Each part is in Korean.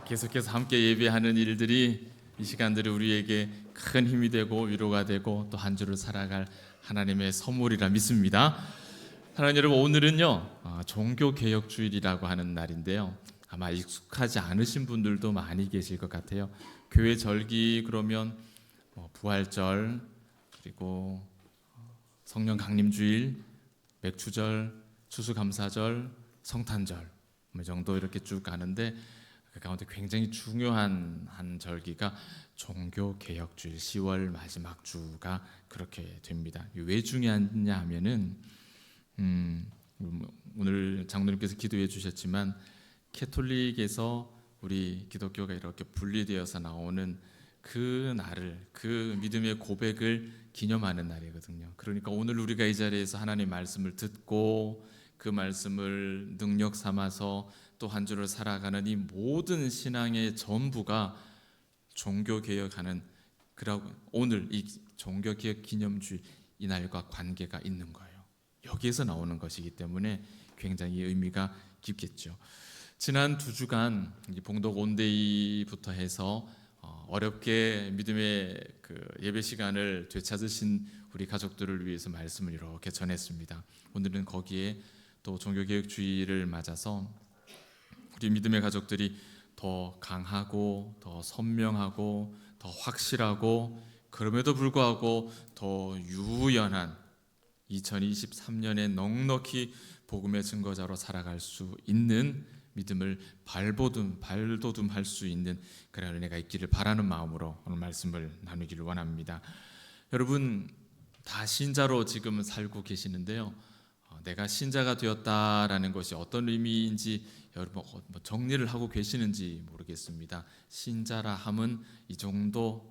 계속해서 함께 예배하는 일들이 이 시간들이 우리에게 큰 힘이 되고 위로가 되고 또 한 주를 살아갈 하나님의 선물이라 믿습니다. 사랑하는 여러분, 오늘은요 종교개혁주일이라고 하는 날인데요, 아마 익숙하지 않으신 분들도 많이 계실 것 같아요. 교회 절기 그러면 부활절, 그리고 성령 강림주일, 맥추절, 추수감사절, 성탄절 이 정도 이렇게 쭉 가는데, 그 가운데 굉장히 중요한 한 절기가 종교개혁주일 10월 마지막 주가 그렇게 됩니다. 왜 중요하냐 하면은 오늘 장로님께서 기도해 주셨지만 캐톨릭에서 우리 기독교가 이렇게 분리되어서 나오는 그 날을, 그 믿음의 고백을 기념하는 날이거든요. 그러니까 오늘 우리가 이 자리에서 하나님의 말씀을 듣고 그 말씀을 능력 삼아서 또 한 주를 살아가는 이 모든 신앙의 전부가 종교개혁하는, 그러고 오늘 이 종교개혁 기념주일 이 날과 관계가 있는 거예요. 여기에서 나오는 것이기 때문에 굉장히 의미가 깊겠죠. 지난 2주간 봉독 온데이부터 해서 어렵게 믿음의 그 예배 시간을 되찾으신 우리 가족들을 위해서 말씀을 이렇게 전했습니다. 오늘은 거기에 또 종교개혁주의를 맞아서 우리 믿음의 가족들이 더 강하고 더 선명하고 더 확실하고 그럼에도 불구하고 더 유연한 2023년에 넉넉히 복음의 증거자로 살아갈 수 있는 믿음을 발돋움할 수 있는 그런 은혜가 있기를 바라는 마음으로 오늘 말씀을 나누기를 원합니다. 여러분 다 신자로 지금 살고 계시는데요, 내가 신자가 되었다라는 것이 어떤 의미인지 여러분 정리를 하고 계시는지 모르겠습니다. 신자라 함은 이 정도는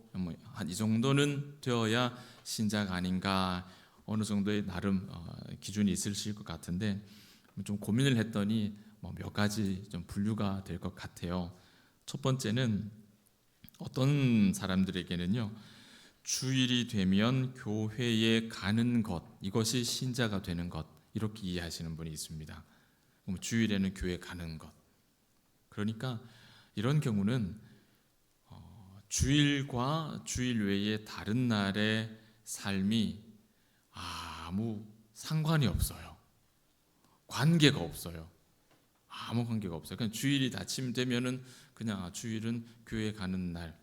되어야 신자가 아닌가, 어느 정도의 나름 기준이 있으실 것 같은데, 좀 고민을 했더니 몇 가지 좀 분류가 될 것 같아요. 첫 번째는 어떤 사람들에게는요, 주일이 되면 교회에 가는 것, 이것이 신자가 되는 것, 이렇게 이해하시는 분이 있습니다. 주일에는 교회 가는 것, 그러니까 이런 경우는 주일과 주일 외에 다른 날의 삶이 아무 상관이 없어요. 관계가 없어요. 아무 관계가 없어요. 그냥 주일이 아침 되면은 그냥 주일은 교회 가는 날,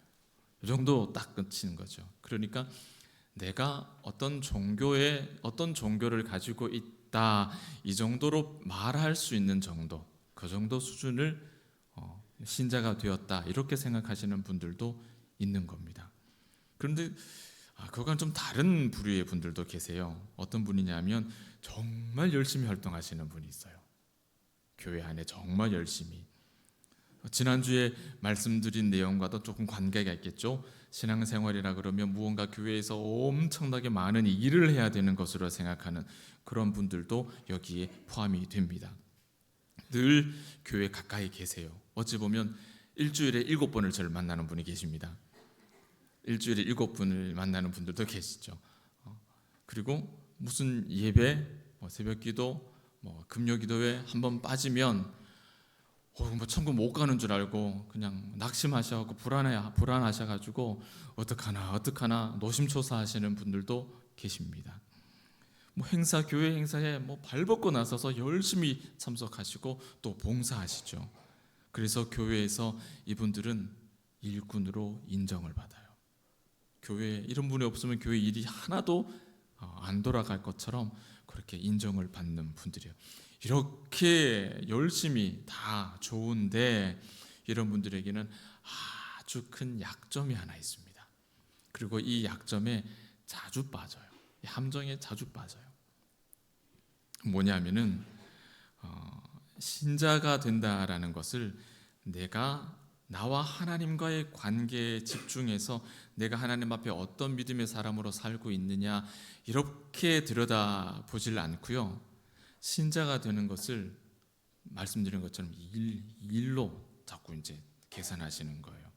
이 정도 딱 끝이는 거죠. 그러니까 내가 어떤 종교를 가지고 있다, 이 정도로 말할 수 있는 정도, 그 정도 수준을 신자가 되었다, 이렇게 생각하시는 분들도 있는 겁니다. 그런데 그거랑 좀 다른 부류의 분들도 계세요. 어떤 분이냐면 정말 열심히 활동하시는 분이 있어요. 교회 안에 정말 열심히. 지난주에 말씀드린 내용과도 조금 관계가 있겠죠. 신앙생활이라 그러면 무언가 교회에서 엄청나게 많은 일을 해야 되는 것으로 생각하는 그런 분들도 여기에 포함이 됩니다. 늘 교회 가까이 계세요. 어찌 보면 일주일에 7번을 저를 만나는 분이 계십니다. 일주일에 7분을 만나는 분들도 계시죠. 그리고 무슨 예배, 새벽기도, 금요기도에 한번 빠지면 천국 못 가는 줄 알고 그냥 낙심하셔서 불안하셔가지고 어떡하나 노심초사하시는 분들도 계십니다. 교회 행사에 발 벗고 나서서 열심히 참석하시고 또 봉사하시죠. 그래서 교회에서 이분들은 일꾼으로 인정을 받아요. 교회에 이런 분이 없으면 교회 일이 하나도 안 돌아갈 것처럼 그렇게 인정을 받는 분들이에요. 이렇게 열심히 다 좋은데 이런 분들에게는 아주 큰 약점이 하나 있습니다. 그리고 이 약점에 자주 빠져요. 이 함정에 자주 빠져요. 뭐냐면은 신자가 된다라는 것을 내가 나와 하나님과의 관계에 집중해서 내가 하나님 앞에 어떤 믿음의 사람으로 살고 있느냐, 이렇게 들여다보질 않고요, 신자가 되는 것을 말씀드린 것처럼 일로 자꾸 이제 계산하시는 거예요.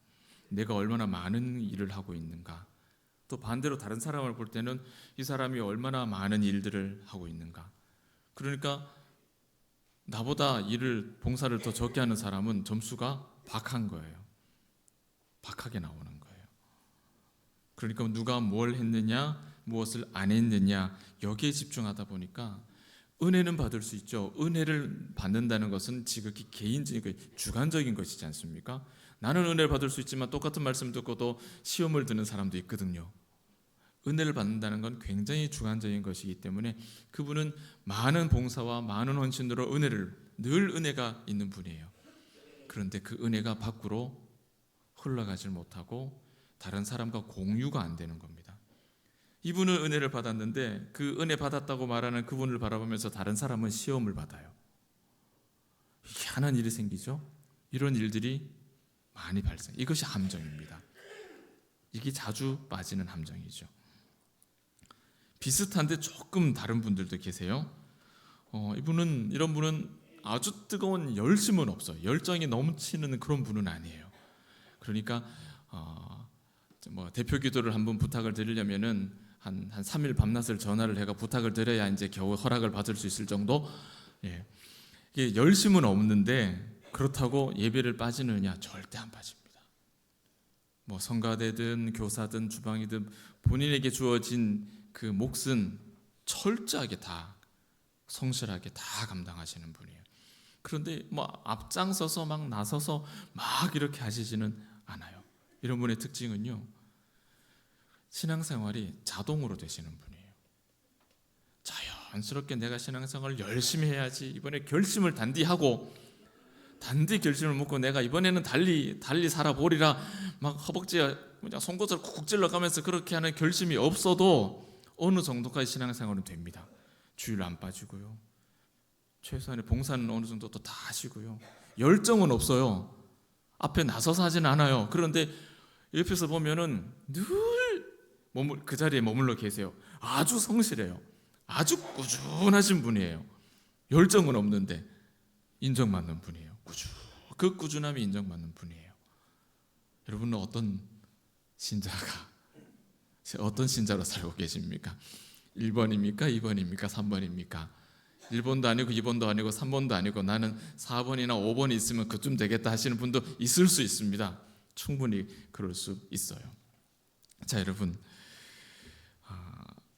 내가 얼마나 많은 일을 하고 있는가, 또 반대로 다른 사람을 볼 때는 이 사람이 얼마나 많은 일들을 하고 있는가. 그러니까 나보다 봉사를 더 적게 하는 사람은 점수가 박한 거예요. 박하게 나오는 거예요. 그러니까 누가 뭘 했느냐, 무엇을 안 했느냐, 여기에 집중하다 보니까 은혜는 받을 수 있죠. 은혜를 받는다는 것은 지극히 개인적인, 주관적인 것이지 않습니까? 나는 은혜를 받을 수 있지만 똑같은 말씀 듣고도 시험을 드는 사람도 있거든요. 은혜를 받는다는 건 굉장히 주관적인 것이기 때문에 그분은 많은 봉사와 많은 헌신으로 늘 은혜가 있는 분이에요. 그런데 그 은혜가 밖으로 흘러가질 못하고 다른 사람과 공유가 안 되는 겁니다. 이분은 은혜를 받았는데 그 은혜 받았다고 말하는 그분을 바라보면서 다른 사람은 시험을 받아요. 희한한 일이 생기죠. 이런 일들이 많이 발생. 이것이 함정입니다. 이게 자주 빠지는 함정이죠. 비슷한데 조금 다른 분들도 계세요. 이런 분은 아주 뜨거운 열심은 없어요. 열정이 넘치는 그런 분은 아니에요. 그러니까 대표 기도를 한번 부탁을 드리려면은 한 3일 밤낮을 전화를 해가 부탁을 드려야 이제 겨우 허락을 받을 수 있을 정도. 이게 열심은 없는데 그렇다고 예배를 빠지느냐? 절대 안 빠집니다. 성가대든 교사든 주방이든 본인에게 주어진 그 몫은 철저하게 다 성실하게 다 감당하시는 분이에요. 그런데 앞장서서 막 나서서 막 이렇게 하시지는 않아요. 이런 분의 특징은요, 신앙생활이 자동으로 되시는 분이에요. 자연스럽게 내가 신앙생활을 열심히 해야지, 이번에 결심을 단디 결심을 먹고 내가 이번에는 달리 살아보리라 막 허벅지에 그냥 송곳을 쿡쿡 찔러가면서 그렇게 하는 결심이 없어도 어느 정도까지 신앙생활은 됩니다. 주일 안 빠지고요, 최소한의 봉사는 어느 정도 또 다 하시고요, 열정은 없어요. 앞에 나서서 하진 않아요. 그런데 옆에서 보면은 늘 그 자리에 머물러 계세요. 아주 성실해요. 아주 꾸준하신 분이에요. 열정은 없는데 인정받는 분이에요. 그 꾸준함이 인정받는 분이에요. 여러분은 어떤 신자로 살고 계십니까? 1번입니까? 2번입니까? 3번입니까? 1번도 아니고 2번도 아니고 3번도 아니고 나는 4번이나 5번이 있으면 그쯤 되겠다 하시는 분도 있을 수 있습니다. 충분히 그럴 수 있어요. 자, 여러분,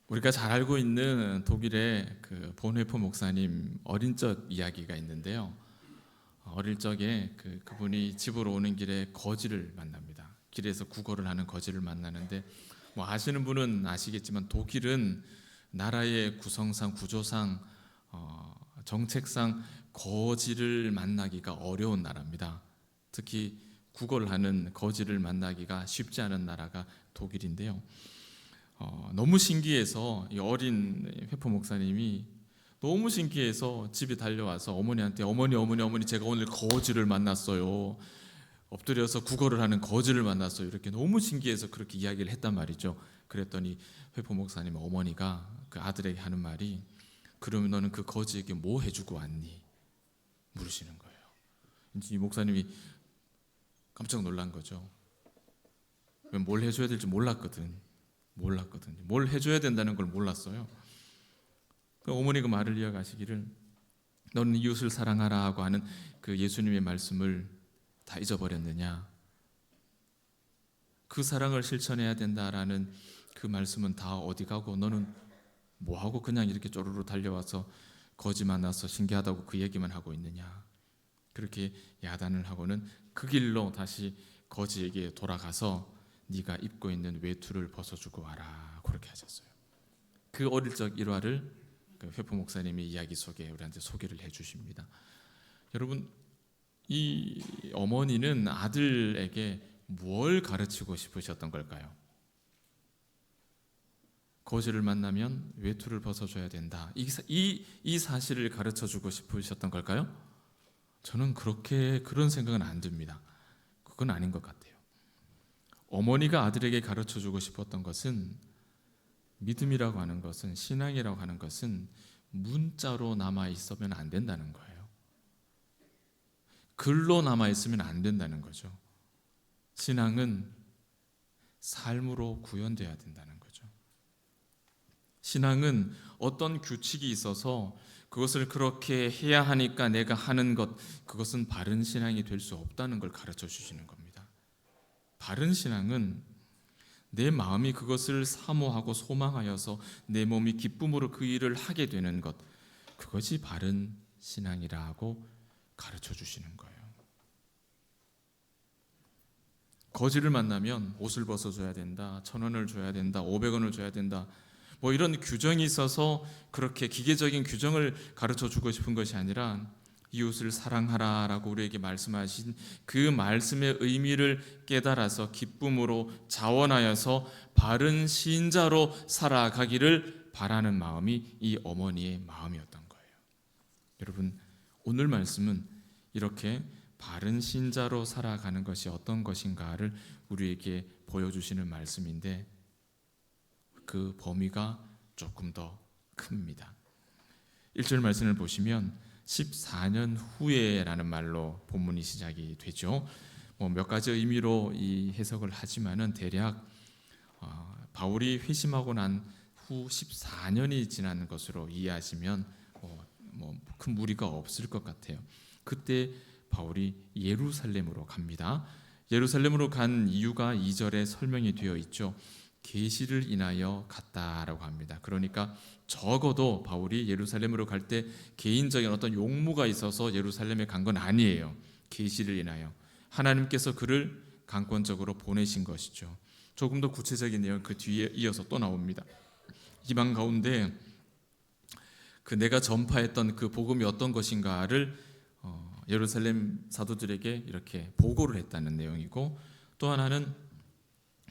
우리가 잘 알고 있는 독일의 그 본회포 목사님 어린 적 이야기가 있는데요. 어릴 적에 그분이 집으로 오는 길에 거지를 만납니다. 길에서 구걸을 하는 거지를 만나는데 아시는 분은 아시겠지만 독일은 나라의 구성상 구조상 정책상 거지를 만나기가 어려운 나라입니다. 특히 구걸하는 거지를 만나기가 쉽지 않은 나라가 독일인데요. 너무 신기해서 이 어린 회포 목사님이 너무 신기해서 집에 달려와서 어머니한테 어머니 제가 오늘 거지를 만났어요. 엎드려서 구걸을 하는 거지를 만났어요. 이렇게 너무 신기해서 그렇게 이야기를 했단 말이죠. 그랬더니 회포 목사님 어머니가 그 아들에게 하는 말이, 그러면 너는 그 거지에게 뭐 해주고 왔니? 물으시는 거예요. 이 목사님이 깜짝 놀란 거죠. 뭘 해줘야 될지 몰랐거든. 뭘 해줘야 된다는 걸 몰랐어요. 어머니가 말을 이어가시기를, 너는 이웃을 사랑하라 하고 하는 그 예수님의 말씀을 다 잊어버렸느냐? 그 사랑을 실천해야 된다라는 그 말씀은 다 어디 가고 너는 뭐하고 그냥 이렇게 쪼르르 달려와서 거지 만나서 신기하다고 그 얘기만 하고 있느냐? 그렇게 야단을 하고는 그 길로 다시 거지에게 돌아가서 네가 입고 있는 외투를 벗어주고 와라, 그렇게 하셨어요. 그 어릴 적 일화를 그 회포 목사님의 이야기 속에 우리한테 소개를 해주십니다. 여러분, 이 어머니는 아들에게 뭘 가르치고 싶으셨던 걸까요? 거지를 만나면 외투를 벗어줘야 된다, 이 사실을 가르쳐주고 싶으셨던 걸까요? 저는 그런 생각은 안 듭니다. 그건 아닌 것 같아요. 어머니가 아들에게 가르쳐주고 싶었던 것은, 믿음이라고 하는 것은, 신앙이라고 하는 것은 문자로 남아있으면 안 된다는 거예요. 글로 남아있으면 안 된다는 거죠. 신앙은 삶으로 구현돼야 된다는 거죠. 신앙은 어떤 규칙이 있어서 그것을 그렇게 해야 하니까 내가 하는 것, 그것은 바른 신앙이 될 수 없다는 걸 가르쳐 주시는 겁니다. 바른 신앙은 내 마음이 그것을 사모하고 소망하여서 내 몸이 기쁨으로 그 일을 하게 되는 것, 그것이 바른 신앙이라고 가르쳐 주시는 거예요. 거지를 만나면 옷을 벗어줘야 된다, 1,000원을 줘야 된다, 500원을 줘야 된다, 뭐 이런 규정이 있어서 그렇게 기계적인 규정을 가르쳐 주고 싶은 것이 아니라 이웃을 사랑하라라고 우리에게 말씀하신 그 말씀의 의미를 깨달아서 기쁨으로 자원하여서 바른 신자로 살아가기를 바라는 마음이 이 어머니의 마음이었던 거예요. 여러분, 오늘 말씀은 이렇게 바른 신자로 살아가는 것이 어떤 것인가를 우리에게 보여주시는 말씀인데 그 범위가 조금 더 큽니다. 1절 말씀을 보시면 14년 후에라는 말로 본문이 시작이 되죠. 몇 가지 의미로 이 해석을 하지만은 대략 바울이 회심하고 난 후 14년이 지난 것으로 이해하시면 큰 무리가 없을 것 같아요. 그때 바울이 예루살렘으로 갑니다. 예루살렘으로 간 이유가 2절에 설명이 되어 있죠. 계시를 인하여 갔다라고 합니다. 그러니까 적어도 바울이 예루살렘으로 갈 때 개인적인 어떤 용무가 있어서 예루살렘에 간 건 아니에요. 계시를 인하여 하나님께서 그를 강권적으로 보내신 것이죠. 조금 더 구체적인 내용 그 뒤에 이어서 또 나옵니다. 이방 가운데 그 내가 전파했던 그 복음이 어떤 것인가를 예루살렘 사도들에게 이렇게 보고를 했다는 내용이고, 또 하나는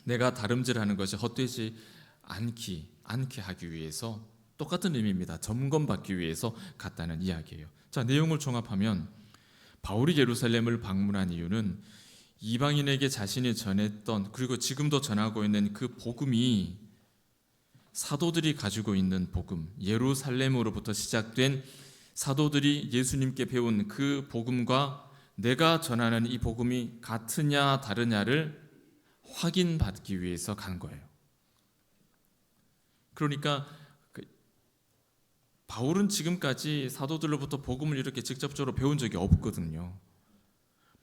내가 다름질하는 것이 헛되지 않게 하기 위해서 똑같은 의미입니다. 점검받기 위해서 갔다는 이야기예요. 자, 내용을 종합하면 바울이 예루살렘을 방문한 이유는 이방인에게 자신이 전했던, 그리고 지금도 전하고 있는 그 복음이 사도들이 가지고 있는 복음, 예루살렘으로부터 시작된 사도들이 예수님께 배운 그 복음과 내가 전하는 이 복음이 같으냐 다르냐를 확인받기 위해서 간 거예요. 그러니까 바울은 지금까지 사도들로부터 복음을 이렇게 직접적으로 배운 적이 없거든요.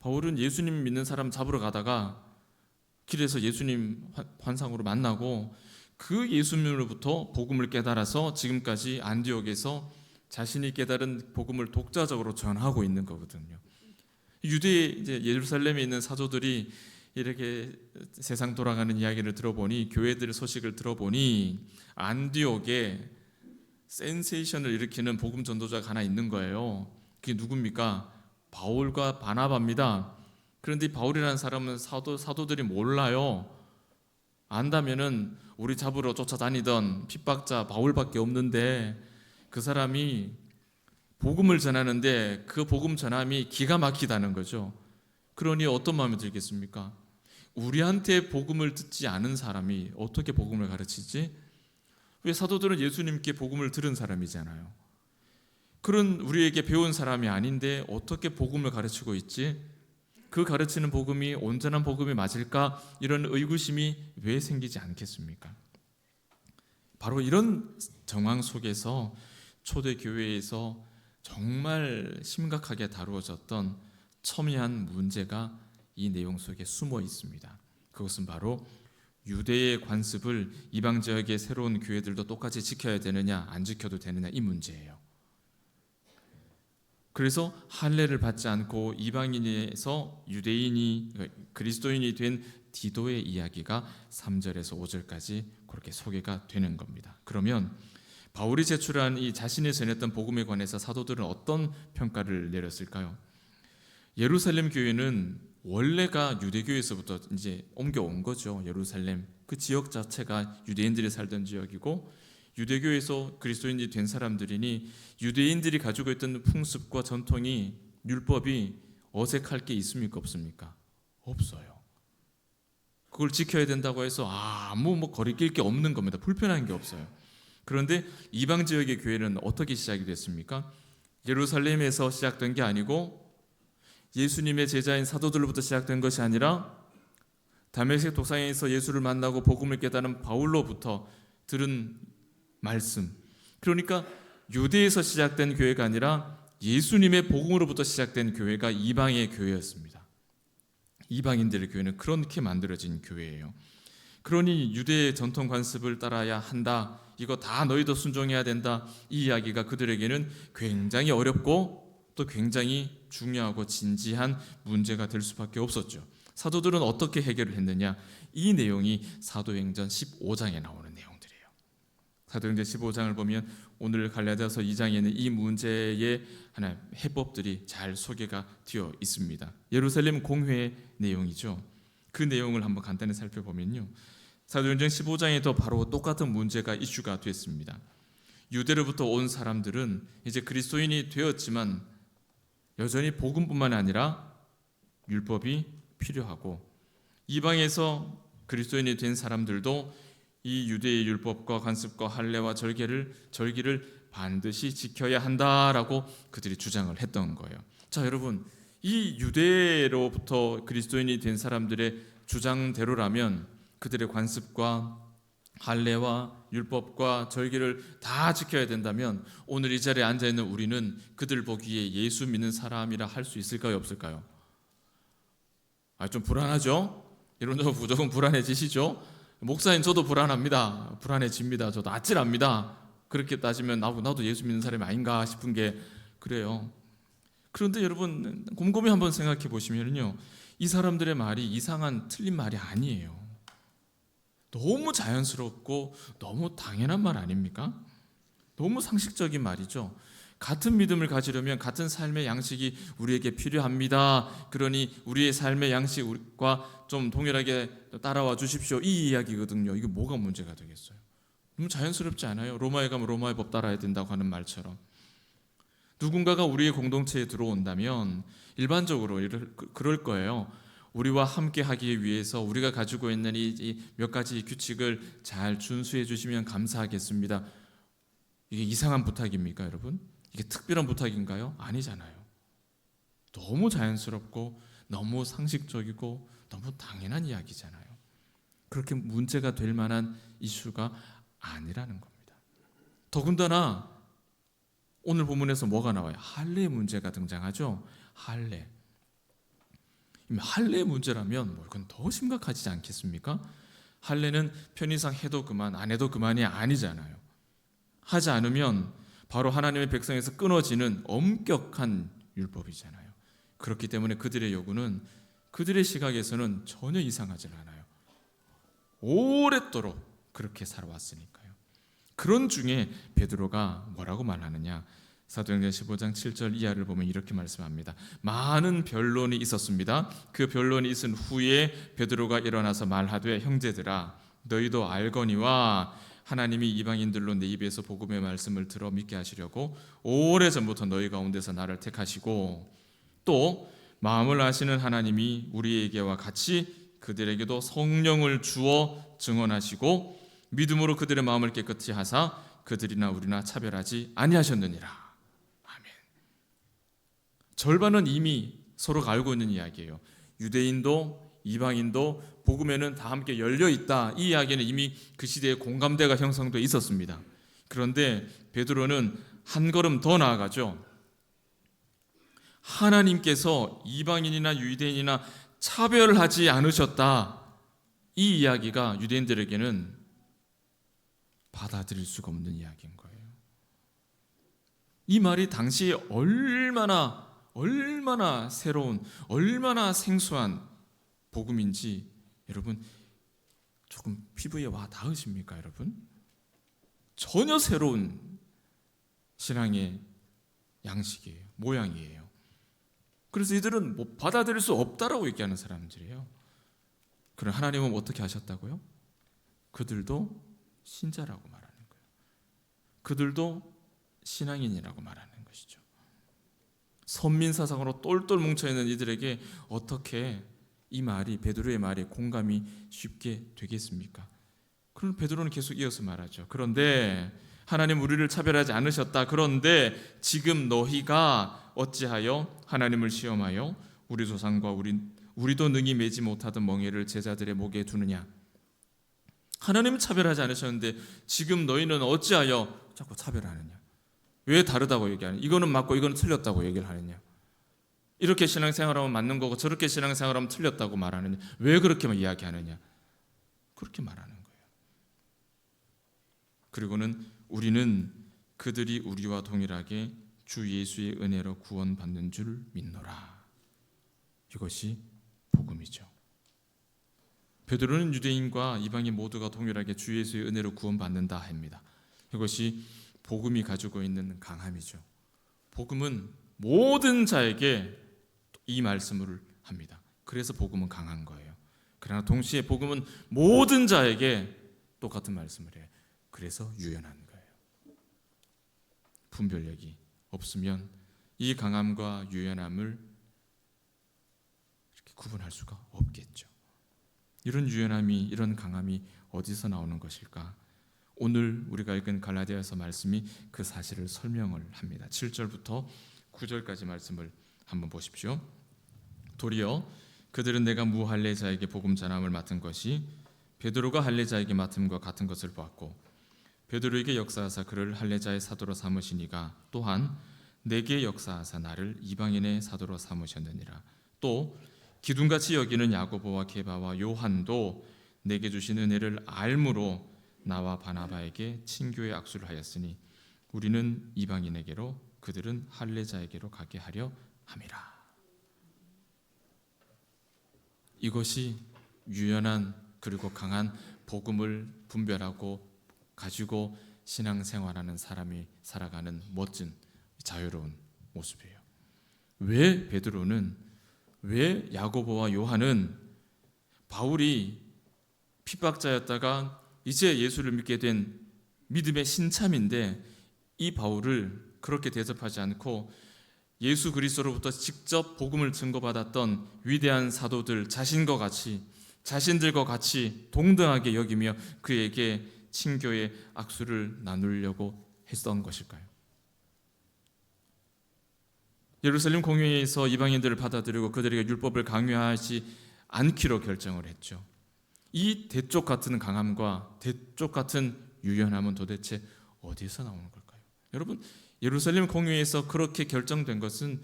바울은 예수님 믿는 사람 잡으러 가다가 길에서 예수님 환상으로 만나고 그 예수님으로부터 복음을 깨달아서 지금까지 안디옥에서 자신이 깨달은 복음을 독자적으로 전하고 있는 거거든요. 유대 이제 예루살렘에 있는 사도들이 이렇게 세상 돌아가는 이야기를 들어보니, 교회들 소식을 들어보니 안디옥에 센세이션을 일으키는 복음 전도자가 하나 있는 거예요. 그게 누굽니까? 바울과 바나바입니다. 그런데 바울이라는 사람은 사도들이 몰라요. 안다면은 우리 잡으러 쫓아다니던 핍박자 바울밖에 없는데 그 사람이 복음을 전하는데 그 복음 전함이 기가 막히다는 거죠. 그러니 어떤 마음이 들겠습니까? 우리한테 복음을 듣지 않은 사람이 어떻게 복음을 가르치지? 왜 사도들은 예수님께 복음을 들은 사람이잖아요. 그런 우리에게 배운 사람이 아닌데 어떻게 복음을 가르치고 있지? 그 가르치는 복음이 온전한 복음이 맞을까? 이런 의구심이 왜 생기지 않겠습니까? 바로 이런 정황 속에서 초대교회에서 정말 심각하게 다루어졌던 첨예한 문제가 이 내용 속에 숨어 있습니다. 그것은 바로 유대의 관습을 이방 지역의 새로운 교회들도 똑같이 지켜야 되느냐 안 지켜도 되느냐 이 문제예요. 그래서 할례를 받지 않고 이방인에서 유대인이 그리스도인이 된 디도의 이야기가 3절에서 5절까지 그렇게 소개가 되는 겁니다. 그러면 바울이 제출한 이 자신이 전했던 복음에 관해서 사도들은 어떤 평가를 내렸을까요? 예루살렘 교회는 원래가 유대교에서부터 이제 옮겨온 거죠. 예루살렘 그 지역 자체가 유대인들이 살던 지역이고, 유대교에서 그리스도인이 된 사람들이니 유대인들이 가지고 있던 풍습과 전통이, 율법이 어색할 게 있습니까? 없습니까? 없어요. 그걸 지켜야 된다고 해서 아무 거리낄 게 없는 겁니다. 불편한 게 없어요. 그런데 이방 지역의 교회는 어떻게 시작이 됐습니까? 예루살렘에서 시작된 게 아니고 예수님의 제자인 사도들로부터 시작된 것이 아니라 다메섹 도상에서 예수를 만나고 복음을 깨달은 바울로부터 들은 말씀. 그러니까 유대에서 시작된 교회가 아니라 예수님의 복음으로부터 시작된 교회가 이방의 교회였습니다. 이방인들의 교회는 그렇게 만들어진 교회예요. 그러니 유대의 전통 관습을 따라야 한다. 이거 다 너희도 순종해야 된다. 이 이야기가 그들에게는 굉장히 어렵고 또 굉장히 중요하고 진지한 문제가 될 수밖에 없었죠. 사도들은 어떻게 해결을 했느냐? 이 내용이 사도행전 15장에 나오는 내용들이에요. 사도행전 15장을 보면 오늘 갈라디아서 2장에는 이 문제의 하나의 해법들이 잘 소개가 되어 있습니다. 예루살렘 공회의 내용이죠. 그 내용을 한번 간단히 살펴보면요, 사도행전 15장에도 바로 똑같은 문제가 이슈가 됐습니다. 유대로부터 온 사람들은 이제 그리스도인이 되었지만 여전히 복음뿐만 아니라 율법이 필요하고, 이방에서 그리스도인이 된 사람들도 이 유대의 율법과 관습과 할례와 절기를 반드시 지켜야 한다라고 그들이 주장을 했던 거예요. 자, 여러분, 이 유대로부터 그리스도인이 된 사람들의 주장대로라면 그들의 관습과 할례와 율법과 절기를 다 지켜야 된다면 오늘 이 자리에 앉아 있는 우리는 그들 보기에 예수 믿는 사람이라 할 수 있을까요, 없을까요? 좀 불안하죠? 여러분, 조금 불안해지시죠? 목사님, 저도 불안합니다. 불안해집니다. 저도 아찔합니다. 그렇게 따지면 나도 예수 믿는 사람이 아닌가 싶은 게 그래요. 그런데 여러분, 곰곰이 한번 생각해 보시면요, 이 사람들의 말이 이상한 틀린 말이 아니에요. 너무 자연스럽고 너무 당연한 말 아닙니까? 너무 상식적인 말이죠. 같은 믿음을 가지려면 같은 삶의 양식이 우리에게 필요합니다. 그러니 우리의 삶의 양식과 좀 동일하게 따라와 주십시오. 이 이야기거든요. 이게 뭐가 문제가 되겠어요? 너무 자연스럽지 않아요? 로마에 가면 로마의 법 따라야 된다고 하는 말처럼. 누군가가 우리의 공동체에 들어온다면 일반적으로 그럴 거예요. 우리와 함께 하기 위해서 우리가 가지고 있는 이 몇 가지 규칙을 잘 준수해 주시면 감사하겠습니다. 이게 이상한 부탁입니까, 여러분? 이게 특별한 부탁인가요? 아니잖아요. 너무 자연스럽고 너무 상식적이고 너무 당연한 이야기잖아요. 그렇게 문제가 될 만한 이슈가 아니라는 겁니다. 더군다나 오늘 본문에서 뭐가 나와요? 할례 문제가 등장하죠. 할례 문제라면 이건 더 심각하지 않겠습니까? 할례는 편의상 해도 그만, 안 해도 그만이 아니잖아요. 하지 않으면 바로 하나님의 백성에서 끊어지는 엄격한 율법이잖아요. 그렇기 때문에 그들의 요구는 그들의 시각에서는 전혀 이상하지 않아요. 오랫도록 그렇게 살아왔으니까요. 그런 중에 베드로가 뭐라고 말하느냐? 사도행전 15장 7절 이하를 보면 이렇게 말씀합니다. 많은 변론이 있었습니다. 그 변론이 있은 후에 베드로가 일어나서 말하되, 형제들아, 너희도 알거니와 하나님이 이방인들로 내 입에서 복음의 말씀을 들어 믿게 하시려고 오래전부터 너희 가운데서 나를 택하시고, 또 마음을 아시는 하나님이 우리에게와 같이 그들에게도 성령을 주어 증언하시고 믿음으로 그들의 마음을 깨끗이 하사 그들이나 우리나 차별하지 아니하셨느니라. 절반은 이미 서로가 알고 있는 이야기예요. 유대인도 이방인도 복음에는 다 함께 열려 있다. 이 이야기는 이미 그 시대에 공감대가 형성돼 있었습니다. 그런데 베드로는 한 걸음 더 나아가죠. 하나님께서 이방인이나 유대인이나 차별하지 않으셨다. 이 이야기가 유대인들에게는 받아들일 수가 없는 이야기인 거예요. 이 말이 당시에 얼마나 새로운, 얼마나 생소한 복음인지 여러분 조금 피부에 와 닿으십니까, 여러분? 전혀 새로운 신앙의 양식이에요, 모양이에요. 그래서 이들은 받아들일 수 없다라고 얘기하는 사람들이에요. 그럼 하나님은 어떻게 하셨다고요? 그들도 신자라고 말하는 거예요. 그들도 신앙인이라고 말하는 것이죠. 선민사상으로 똘똘 뭉쳐있는 이들에게 어떻게 이 말이, 베드로의 말이 공감이 쉽게 되겠습니까? 그럼 베드로는 계속 이어서 말하죠. 그런데 하나님 우리를 차별하지 않으셨다. 그런데 지금 너희가 어찌하여 하나님을 시험하여 우리 조상과 우리도 능히 매지 못하던 멍에를 제자들의 목에 두느냐? 하나님은 차별하지 않으셨는데 지금 너희는 어찌하여 자꾸 차별하느냐? 왜 다르다고 얘기하느냐? 이거는 맞고 이거는 틀렸다고 얘기를 하느냐? 이렇게 신앙생활하면 맞는 거고 저렇게 신앙생활하면 틀렸다고 말하느냐? 왜 그렇게만 이야기하느냐? 그렇게 말하는 거예요. 그리고는 우리는 그들이 우리와 동일하게 주 예수의 은혜로 구원받는 줄 믿노라. 이것이 복음이죠. 베드로는 유대인과 이방인 모두가 동일하게 주 예수의 은혜로 구원받는다 합니다. 이것이 복음이 가지고 있는 강함이죠. 복음은 모든 자에게 이 말씀을 합니다. 그래서 복음은 강한 거예요. 그러나 동시에 복음은 모든 자에게 똑같은 말씀을 해요. 그래서 유연한 거예요. 분별력이 없으면 이 강함과 유연함을 이렇게 구분할 수가 없겠죠. 이런 유연함이, 이런 강함이 어디서 나오는 것일까? 오늘 우리가 읽은 갈라디아서 말씀이 그 사실을 설명을 합니다. 7절부터 9절까지 말씀을 한번 보십시오. 도리어 그들은 내가 무할례자에게 복음 전함을 맡은 것이 베드로가 할례자에게 맡음과 같은 것을 보았고, 베드로에게 역사하사 그를 할례자의 사도로 삼으시니가 또한 내게 역사하사 나를 이방인의 사도로 삼으셨느니라. 또 기둥같이 여기는 야고보와 게바와 요한도 내게 주신 은혜를 알므로 나와 바나바에게 친교의 악수를 하였으니 우리는 이방인에게로 그들은 할례자에게로 가게 하려 함이라. 이것이 유연한 그리고 강한 복음을 분별하고 가지고 신앙생활하는 사람이 살아가는 멋진 자유로운 모습이에요. 왜 베드로는, 왜 야고보와 요한은 바울이 핍박자였다가 이제 예수를 믿게 된 믿음의 신참인데 이 바울을 그렇게 대접하지 않고 예수 그리스도로부터 직접 복음을 증거받았던 위대한 사도들 자신들과 같이 동등하게 여기며 그에게 친교의 악수를 나누려고 했던 것일까요? 예루살렘 공회에서 이방인들을 받아들이고 그들에게 율법을 강요하지 않기로 결정을 했죠. 이 대쪽 같은 강함과 대쪽 같은 유연함은 도대체 어디서 나오는 걸까요? 여러분, 예루살렘 공회에서 그렇게 결정된 것은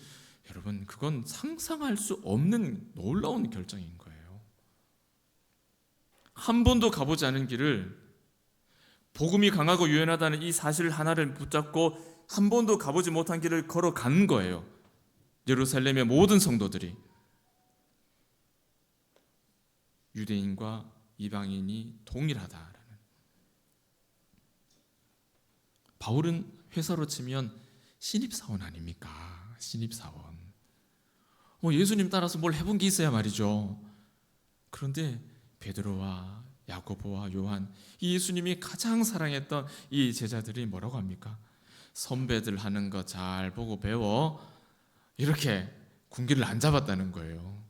여러분 그건 상상할 수 없는 놀라운 결정인 거예요. 한 번도 가보지 않은 길을, 복음이 강하고 유연하다는 이 사실 하나를 붙잡고 한 번도 가보지 못한 길을 걸어간 거예요. 예루살렘의 모든 성도들이. 유대인과 이방인이 동일하다라는. 바울은 회사로 치면 신입사원 아닙니까? 신입사원. 예수님 따라서 뭘 해본 게 있어야 말이죠. 그런데 베드로와 야고보와 요한, 이 예수님이 가장 사랑했던 이 제자들이 뭐라고 합니까? 선배들 하는 거 잘 보고 배워. 이렇게 군기를 안 잡았다는 거예요.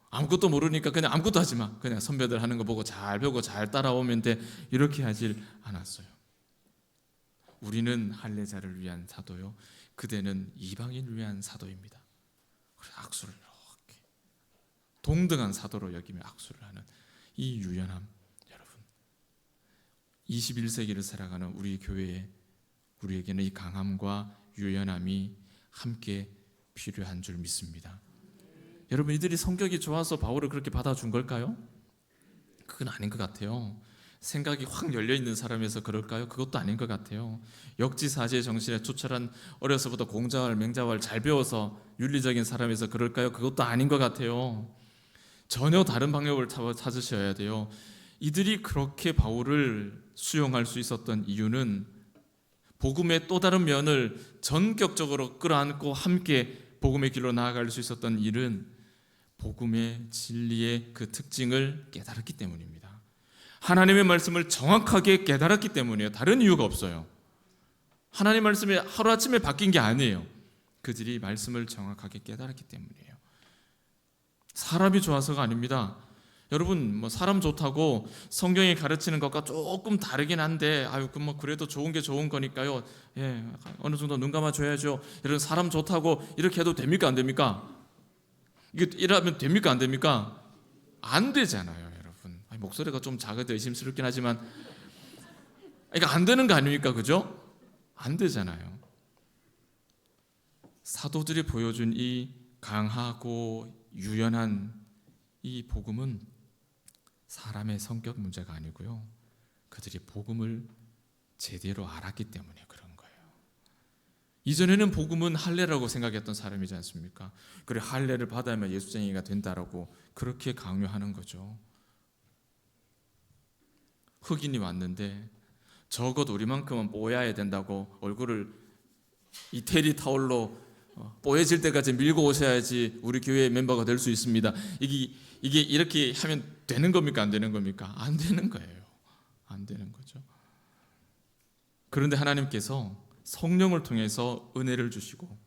아무것도 모르니까 그냥 아무것도 하지 마. 그냥 선배들 하는 거 보고 잘 배우고 잘 따라오면 돼. 이렇게 하질 않았어요. 우리는 할례자를 위한 사도요, 그대는 이방인을 위한 사도입니다. 그래서 악수를 이렇게 동등한 사도로 여기며 악수를 하는 이 유연함, 여러분 21세기를 살아가는 우리 교회에, 우리에게는 이 강함과 유연함이 함께 필요한 줄 믿습니다. 여러분, 이들이 성격이 좋아서 바울을 그렇게 받아준 걸까요? 그건 아닌 것 같아요. 생각이 확 열려있는 사람에서 그럴까요? 그것도 아닌 것 같아요. 역지사지의 정신에 투철한, 어려서부터 공자왈 맹자왈 잘 배워서 윤리적인 사람에서 그럴까요? 그것도 아닌 것 같아요. 전혀 다른 방법을 찾으셔야 돼요. 이들이 그렇게 바울을 수용할 수 있었던 이유는 복음의 또 다른 면을 전격적으로 끌어안고 함께 복음의 길로 나아갈 수 있었던 일은 복음의 진리의 그 특징을 깨달았기 때문입니다. 하나님의 말씀을 정확하게 깨달았기 때문이에요. 다른 이유가 없어요. 하나님의 말씀이 하루아침에 바뀐 게 아니에요. 그들이 말씀을 정확하게 깨달았기 때문이에요. 사람이 좋아서가 아닙니다. 여러분, 사람 좋다고 성경이 가르치는 것과 조금 다르긴 한데, 그래도 좋은 게 좋은 거니까요. 예, 어느 정도 눈 감아줘야죠. 이런 사람 좋다고 이렇게 해도 됩니까? 안 됩니까? 이게 이러면 됩니까? 안 됩니까? 안 되잖아요, 여러분. 목소리가 좀 작아도 의심스럽긴 하지만, 그러니까 안 되는 거 아닙니까? 그죠? 안 되잖아요. 사도들이 보여준 이 강하고 유연한 이 복음은 사람의 성격 문제가 아니고요, 그들이 복음을 제대로 알았기 때문에 그런 거예요. 이전에는 복음은 할례라고 생각했던 사람이지 않습니까? 그래, 할례를 받아야만 예수쟁이가 된다라고 그렇게 강요하는 거죠. 흑인이 왔는데 적어도 우리만큼은 뽀야야 된다고 얼굴을 이태리 타올로 뽀얘질 때까지 밀고 오셔야지 우리 교회 멤버가 될 수 있습니다. 이게 이렇게 하면 되는 겁니까? 안 되는 겁니까? 안 되는 거예요. 안 되는 거죠. 그런데 하나님께서 성령을 통해서 은혜를 주시고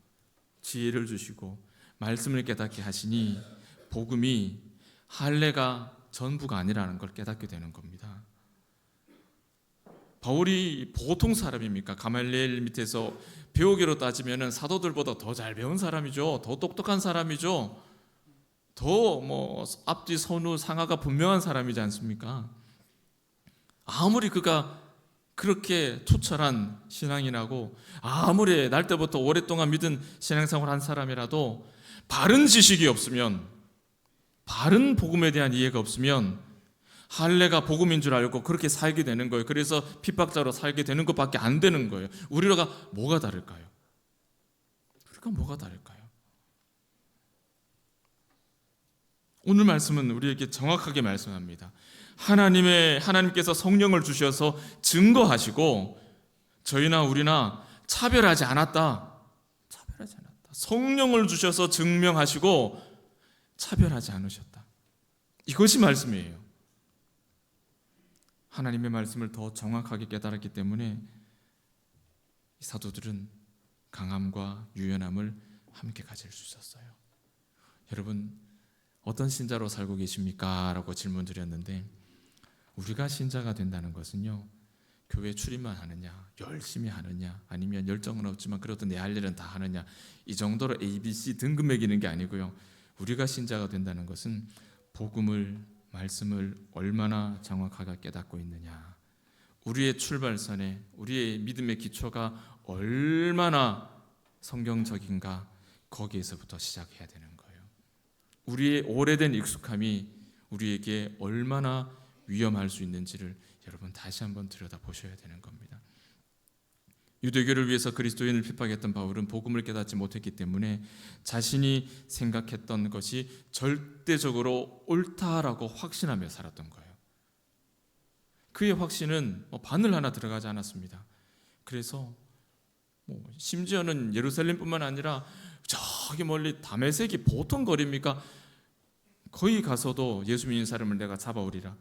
지혜를 주시고 말씀을 깨닫게 하시니 복음이 할례가 전부가 아니라는 걸 깨닫게 되는 겁니다. 바울이 보통 사람입니까? 가말리엘 밑에서 배우기로 따지면 사도들보다 더 잘 배운 사람이죠. 더 똑똑한 사람이죠. 더 앞뒤 선후 상하가 분명한 사람이지 않습니까? 아무리 그가 그렇게 투철한 신앙이라고, 아무리 날 때부터 오랫동안 믿은 신앙생활을 한 사람이라도 바른 지식이 없으면, 바른 복음에 대한 이해가 없으면 할례가 복음인 줄 알고 그렇게 살게 되는 거예요. 그래서 핍박자로 살게 되는 것밖에 안 되는 거예요. 우리가 뭐가 다를까요? 우리가 뭐가 다를까요? 오늘 말씀은 우리에게 정확하게 말씀합니다. 하나님께서 성령을 주셔서 증거하시고 저희나 우리나 차별하지 않았다. 차별하지 않았다. 성령을 주셔서 증명하시고 차별하지 않으셨다. 이것이 말씀이에요. 하나님의 말씀을 더 정확하게 깨달았기 때문에 이 사도들은 강함과 유연함을 함께 가질 수 있었어요. 여러분, 어떤 신자로 살고 계십니까? 라고 질문 드렸는데, 우리가 신자가 된다는 것은요, 교회 출입만 하느냐, 열심히 하느냐, 아니면 열정은 없지만 그래도 내 할 일은 다 하느냐, 이 정도로 ABC 등급 매기는 게 아니고요, 우리가 신자가 된다는 것은 복음을, 말씀을 얼마나 정확하게 깨닫고 있느냐, 우리의 출발선에 우리의 믿음의 기초가 얼마나 성경적인가, 거기에서부터 시작해야 되는 거예요. 우리의 오래된 익숙함이 우리에게 얼마나 위험할 수 있는지를 여러분 다시 한번 들여다보셔야 되는 겁니다. 유대교를 위해서 그리스도인을 핍박했던 바울은 복음을 깨닫지 못했기 때문에 자신이 생각했던 것이 절대적으로 옳다라고 확신하며 살았던 거예요. 그의 확신은 바늘 하나 들어가지 않았습니다. 그래서 심지어는 예루살렘뿐만 아니라 저기 멀리 다메섹이 보통 거리입니까? 거기 가서도 예수 믿는 사람을 내가 잡아오리라.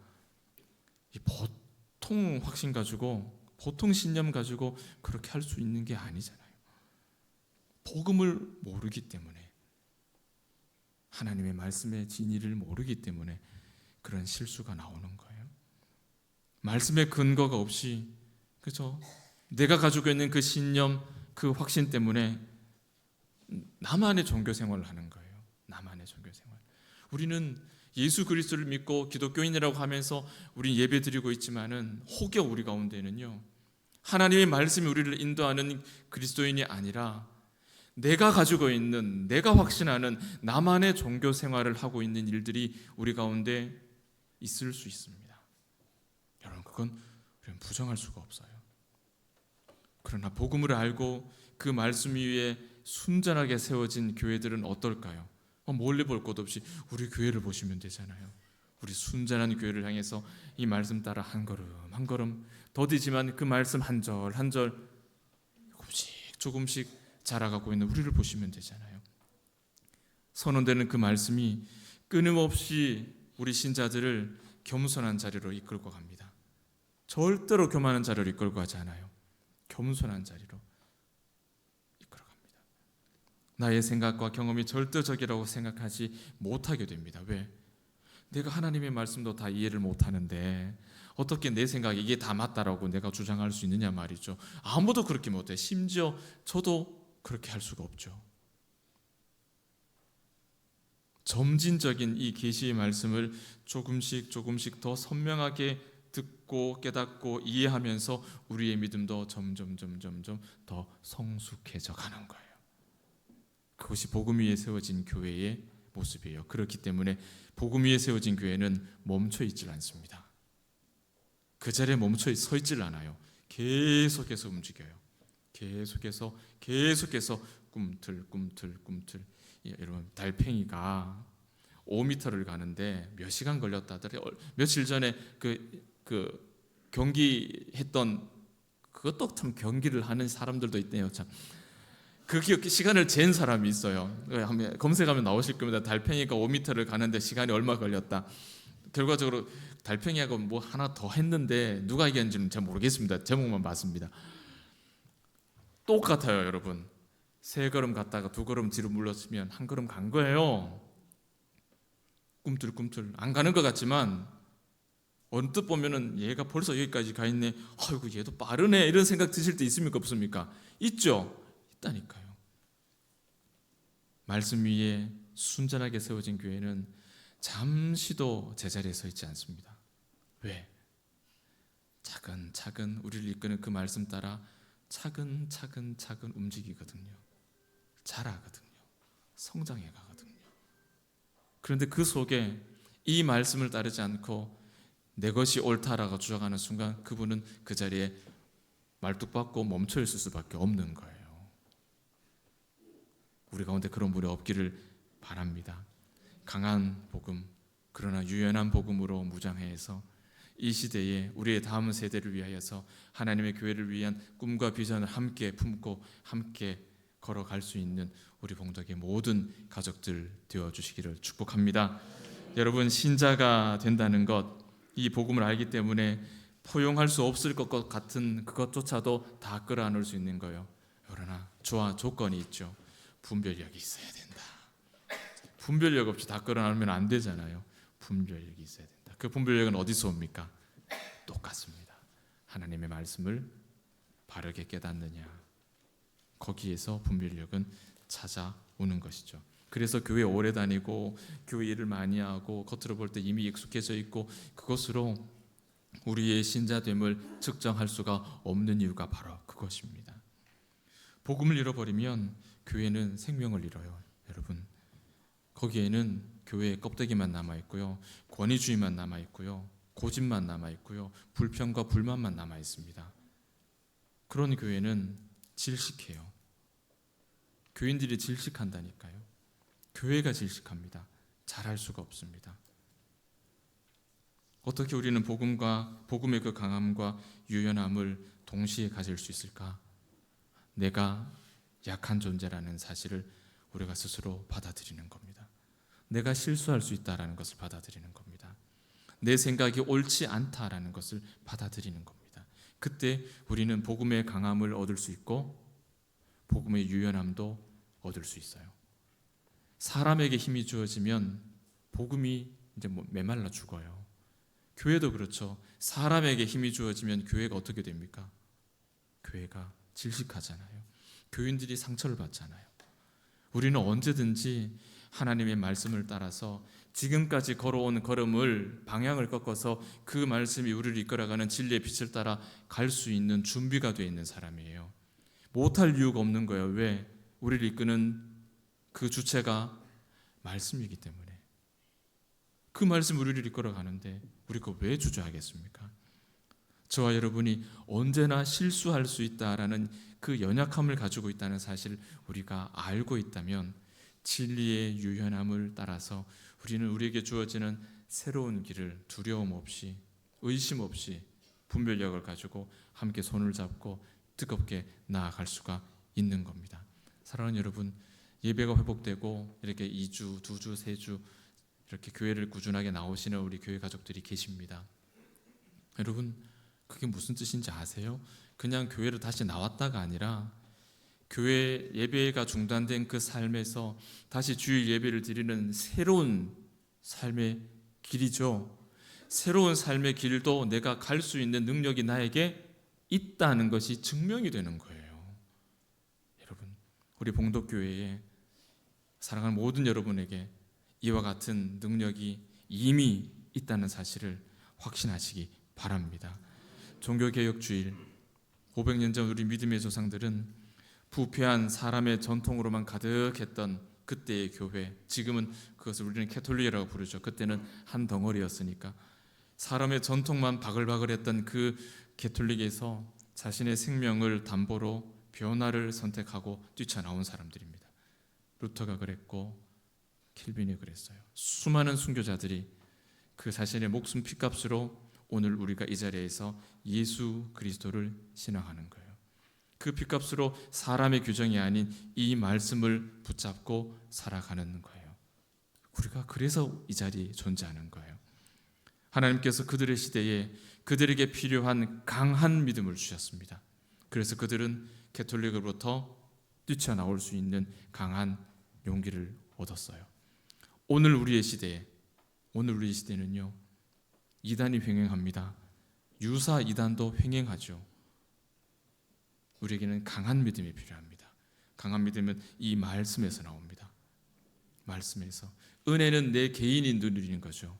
이 보통 확신 가지고, 보통 신념 가지고 그렇게 할 수 있는 게 아니잖아요. 복음을 모르기 때문에, 하나님의 말씀의 진리를 모르기 때문에 그런 실수가 나오는 거예요. 말씀의 근거가 없이, 그죠? 내가 가지고 있는 그 신념, 그 확신 때문에 나만의 종교 생활을 하는 거예요. 나만의 종교 생활. 우리는 예수 그리스도를 믿고 기독교인이라고 하면서 우리 예배 드리고 있지만은 혹여 우리 가운데는요, 하나님의 말씀이 우리를 인도하는 그리스도인이 아니라 내가 가지고 있는, 내가 확신하는 나만의 종교 생활을 하고 있는 일들이 우리 가운데 있을 수 있습니다. 여러분, 그건 우리는 부정할 수가 없어요. 그러나 복음을 알고 그 말씀 위에 순전하게 세워진 교회들은 어떨까요? 멀리 볼 것 없이 우리 교회를 보시면 되잖아요. 우리 순전한 교회를 향해서 이 말씀 따라 한 걸음 한 걸음 더디지만 그 말씀 한 절 한 절 조금씩 자라가고 있는 우리를 보시면 되잖아요. 선언되는 그 말씀이 끊임없이 우리 신자들을 겸손한 자리로 이끌고 갑니다. 절대로 교만한 자리로 이끌고 가지 않아요. 겸손한 자리로 이끌어 갑니다. 나의 생각과 경험이 절대적이라고 생각하지 못하게 됩니다. 왜? 내가 하나님의 말씀도 다 이해를 못하는데 어떻게 내 생각이 이게 다 맞다라고 내가 주장할 수 있느냐 말이죠. 아무도 그렇게 못해. 심지어 저도 그렇게 할 수가 없죠. 점진적인 이 계시의 말씀을 조금씩 더 선명하게 듣고 깨닫고 이해하면서 우리의 믿음도 점점 더 성숙해져 가는 거예요. 그것이 복음 위에 세워진 교회의 모습이에요. 그렇기 때문에 복음 위에 세워진 교회는 멈춰 있질 않습니다. 그 자리에 멈춰 서 있질 않아요. 계속해서 움직여요. 계속해서 꿈틀. 여러분, 달팽이가 5m를 가는데 몇 시간 걸렸다더래. 며칠 전에 그 경기 했던, 그것도 참 경기를 하는 사람들도 있네요. 참 그 시간을 잰 사람이 있어요. 검색하면 나오실 겁니다. 달팽이가 5m를 가는데 시간이 얼마 걸렸다. 결과적으로 달팽이하고 뭐 하나 더 했는데 누가 이겼는지는 잘 모르겠습니다. 제목만 봤습니다. 똑같아요, 여러분. 3걸음 갔다가 2걸음 뒤로 물러서면 1걸음 간 거예요. 꿈틀 안 가는 것 같지만 언뜻 보면은 얘가 벌써 여기까지 가 있네. 아이고, 얘도 빠르네. 이런 생각 드실 때 있습니까, 없습니까? 있죠. 있다니까요. 말씀 위에 순전하게 세워진 교회는 잠시도 제자리에 서 있지 않습니다. 왜? 차근차근 우리를 이끄는 그 말씀 따라 차근차근 움직이거든요. 자라거든요. 성장해 가거든요. 그런데 그 속에 이 말씀을 따르지 않고 내 것이 옳다라고 주장하는 순간 그분은 그 자리에 말뚝박고 멈춰 있을 수밖에 없는 거예요. 우리 가운데 그런 분이 없기를 바랍니다. 강한 복음, 그러나 유연한 복음으로 무장해서 이 시대에 우리의 다음 세대를 위하여서 하나님의 교회를 위한 꿈과 비전을 함께 품고 함께 걸어갈 수 있는 우리 봉덕의 모든 가족들 되어주시기를 축복합니다. 여러분, 신자가 된다는 것, 이 복음을 알기 때문에 포용할 수 없을 것 같은 그것조차도 다 끌어안을 수 있는 거예요. 그러나 조건이 있죠. 분별력이 있어야 된다. 분별력 없이 다 끌어안으면 안 되잖아요. 분별력이 있어야 된다. 그 분별력은 어디서 옵니까? 똑같습니다. 하나님의 말씀을 바르게 깨닫느냐, 거기에서 분별력은 찾아오는 것이죠. 그래서 교회 오래 다니고 교회 일을 많이 하고 겉으로 볼 때 이미 익숙해져 있고 그것으로 우리의 신자됨을 측정할 수가 없는 이유가 바로 그것입니다. 복음을 잃어버리면 교회는 생명을 잃어요. 여러분, 거기에는 교회의 껍데기만 남아있고요, 권위주의만 남아있고요, 고집만 남아있고요, 불평과 불만만 남아있습니다. 그런 교회는 질식해요. 교인들이 질식한다니까요. 교회가 질식합니다. 잘할 수가 없습니다. 어떻게 우리는 복음의 그 강함과 유연함을 동시에 가질 수 있을까? 내가 약한 존재라는 사실을 우리가 스스로 받아들이는 겁니다. 내가 실수할 수 있다라는 것을 받아들이는 겁니다. 내 생각이 옳지 않다라는 것을 받아들이는 겁니다. 그때 우리는 복음의 강함을 얻을 수 있고 복음의 유연함도 얻을 수 있어요. 사람에게 힘이 주어지면 복음이 이제 메말라 죽어요. 교회도 그렇죠. 사람에게 힘이 주어지면 교회가 어떻게 됩니까? 교회가 질식하잖아요. 교인들이 상처를 받잖아요. 우리는 언제든지 하나님의 말씀을 따라서 지금까지 걸어온 걸음을 방향을 꺾어서 그 말씀이 우리를 이끌어가는 진리의 빛을 따라 갈 수 있는 준비가 되어 있는 사람이에요. 못할 이유가 없는 거예요. 왜? 우리를 이끄는 그 주체가 말씀이기 때문에. 그 말씀 우리를 이끌어가는데 우리가 왜 주저하겠습니까? 저와 여러분이 언제나 실수할 수 있다라는 그 연약함을 가지고 있다는 사실을 우리가 알고 있다면 진리의 유연함을 따라서 우리는 우리에게 주어지는 새로운 길을 두려움 없이 의심 없이 분별력을 가지고 함께 손을 잡고 뜨겁게 나아갈 수가 있는 겁니다. 사랑하는 여러분, 예배가 회복되고 이렇게 2주, 2주, 3주 이렇게 교회를 꾸준하게 나오시는 우리 교회 가족들이 계십니다. 여러분, 그게 무슨 뜻인지 아세요? 그냥 교회로 다시 나왔다가 아니라 교회 예배가 중단된 그 삶에서 다시 주일 예배를 드리는 새로운 삶의 길이죠. 새로운 삶의 길도 내가 갈 수 있는 능력이 나에게 있다는 것이 증명이 되는 거예요. 여러분, 우리 봉독교회에 사랑하는 모든 여러분에게 이와 같은 능력이 이미 있다는 사실을 확신하시기 바랍니다. 종교개혁주일 500년 전 우리 믿음의 조상들은 부패한 사람의 전통으로만 가득했던 그때의 교회, 지금은 그것을 우리는 캐톨릭이라고 부르죠. 그때는 한 덩어리였으니까 사람의 전통만 바글바글했던 그 캐톨릭에서 자신의 생명을 담보로 변화를 선택하고 뛰쳐나온 사람들입니다. 루터가 그랬고 켈빈이 그랬어요. 수많은 순교자들이 그 자신의 목숨 피값으로 오늘 우리가 이 자리에서 예수 그리스도를 신앙하는 거예요. 그 피값으로 사람의 규정이 아닌 이 말씀을 붙잡고 살아가는 거예요. 우리가 그래서 이 자리에 존재하는 거예요. 하나님께서 그들의 시대에 그들에게 필요한 강한 믿음을 주셨습니다. 그래서 그들은 캐톨릭으로부터 뛰쳐나올 수 있는 강한 용기를 얻었어요. 오늘 우리의 시대는요, 이단이 횡행합니다. 유사 이단도 횡행하죠. 우리에게는 강한 믿음이 필요합니다. 강한 믿음은 이 말씀에서 나옵니다. 말씀에서. 은혜는 내 개인이 누리는 거죠.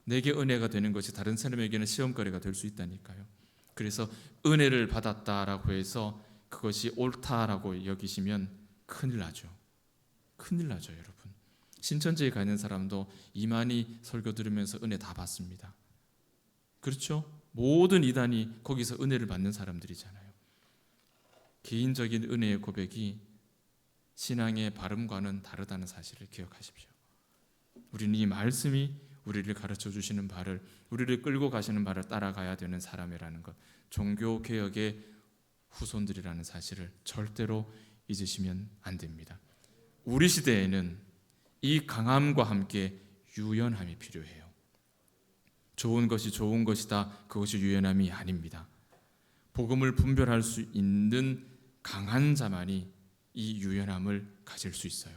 내게 은혜가 되는 것이 다른 사람에게는 시험거리가 될 수 있다니까요. 그래서 은혜를 받았다라고 해서 그것이 옳다라고 여기시면 큰일 나죠. 큰일 나죠, 여러분. 신천지에 가 있는 사람도 이만희 설교 들으면서 은혜 다 받습니다. 그렇죠? 모든 이단이 거기서 은혜를 받는 사람들이잖아요. 개인적인 은혜의 고백이 신앙의 발음과는 다르다는 사실을 기억하십시오. 우리는 이 말씀이 우리를 가르쳐 주시는 바를, 우리를 끌고 가시는 바를 따라가야 되는 사람이라는 것, 종교개혁의 후손들이라는 사실을 절대로 잊으시면 안 됩니다. 우리 시대에는 이 강함과 함께 유연함이 필요해요. 좋은 것이 좋은 것이다, 그것이 유연함이 아닙니다. 복음을 분별할 수 있는 강한 자만이 이 유연함을 가질 수 있어요.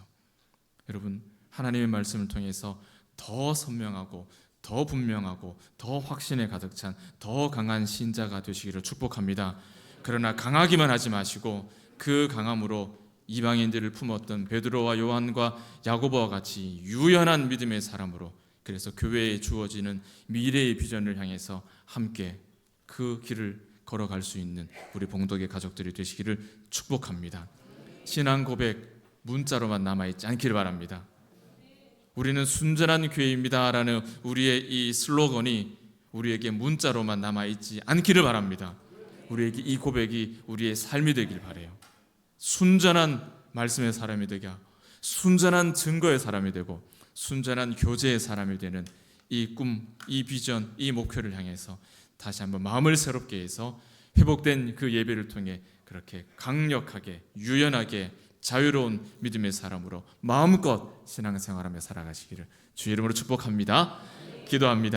여러분, 하나님의 말씀을 통해서 더 선명하고 더 분명하고 더 확신에 가득 찬 더 강한 신자가 되시기를 축복합니다. 그러나 강하기만 하지 마시고 그 강함으로 이방인들을 품었던 베드로와 요한과 야고보와 같이 유연한 믿음의 사람으로, 그래서 교회에 주어지는 미래의 비전을 향해서 함께 그 길을 걸어갈 수 있는 우리 봉독의 가족들이 되시기를 축복합니다. 신앙 고백 문자로만 남아있지 않기를 바랍니다. 우리는 순전한 교회입니다라는 우리의 이 슬로건이 우리에게 문자로만 남아있지 않기를 바랍니다. 우리에게 이 고백이 우리의 삶이 되길 바라요. 순전한 말씀의 사람이 되게 하고 순전한 증거의 사람이 되고 순전한 교제의 사람이 되는 이 꿈, 이 비전, 이 목표를 향해서 다시 한번 마음을 새롭게 해서 회복된 그 예배를 통해 그렇게 강력하게 유연하게 자유로운 믿음의 사람으로 마음껏 신앙생활하며 살아가시기를 주의 이름으로 축복합니다. 기도합니다.